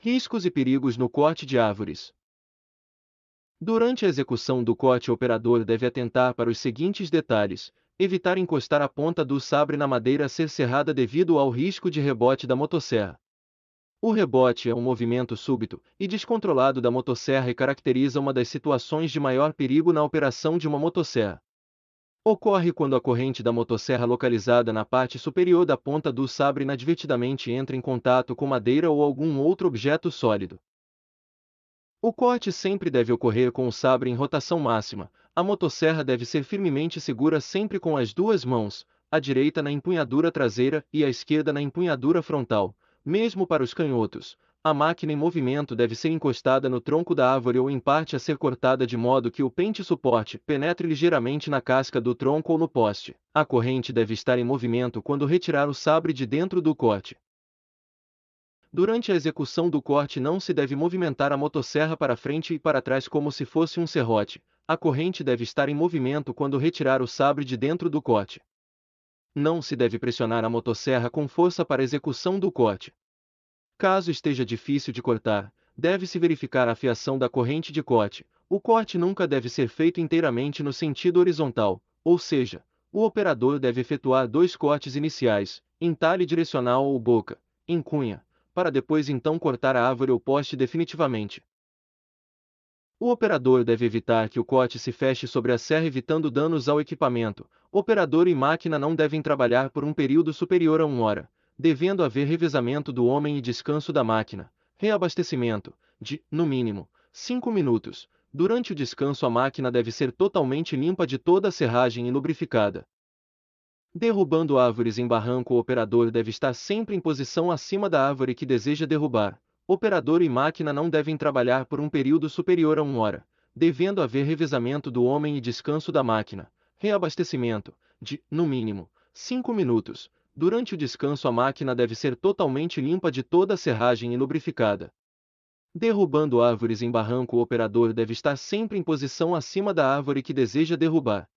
Riscos e perigos no corte de árvores. Durante a execução do corte, o operador deve atentar para os seguintes detalhes: evitar encostar a ponta do sabre na madeira a ser serrada devido ao risco de rebote da motosserra. O rebote é um movimento súbito e descontrolado da motosserra e caracteriza uma das situações de maior perigo na operação de uma motosserra. Ocorre quando a corrente da motosserra localizada na parte superior da ponta do sabre inadvertidamente entra em contato com madeira ou algum outro objeto sólido. O corte sempre deve ocorrer com o sabre em rotação máxima. A motosserra deve ser firmemente segura sempre com as duas mãos, a direita na empunhadura traseira e a esquerda na empunhadura frontal. Mesmo para os canhotos, a máquina em movimento deve ser encostada no tronco da árvore ou em parte a ser cortada de modo que o pente suporte penetre ligeiramente na casca do tronco ou no poste. A corrente deve estar em movimento quando retirar o sabre de dentro do corte. Durante a execução do corte não se deve movimentar a motosserra para frente e para trás como se fosse um serrote. A corrente deve estar em movimento quando retirar o sabre de dentro do corte. Não se deve pressionar a motosserra com força para a execução do corte. Caso esteja difícil de cortar, deve-se verificar a fiação da corrente de corte. O corte nunca deve ser feito inteiramente no sentido horizontal, ou seja, o operador deve efetuar dois cortes iniciais, entalhe direcional ou boca, em cunha, para depois então cortar a árvore ou poste definitivamente. O operador deve evitar que o corte se feche sobre a serra evitando danos ao equipamento. Operador e máquina não devem trabalhar por um período superior a 1 hora, devendo haver revezamento do homem e descanso da máquina. Reabastecimento, de, no mínimo, 5 minutos. Durante o descanso a máquina deve ser totalmente limpa de toda a serragem e lubrificada. Derrubando árvores em barranco, o operador deve estar sempre em posição acima da árvore que deseja derrubar. Operador e máquina não devem trabalhar por um período superior a 1 hora, devendo haver revezamento do homem e descanso da máquina. Reabastecimento, de, no mínimo, 5 minutos. Durante o descanso a máquina deve ser totalmente limpa de toda a serragem e lubrificada. Derrubando árvores em barranco, o operador deve estar sempre em posição acima da árvore que deseja derrubar.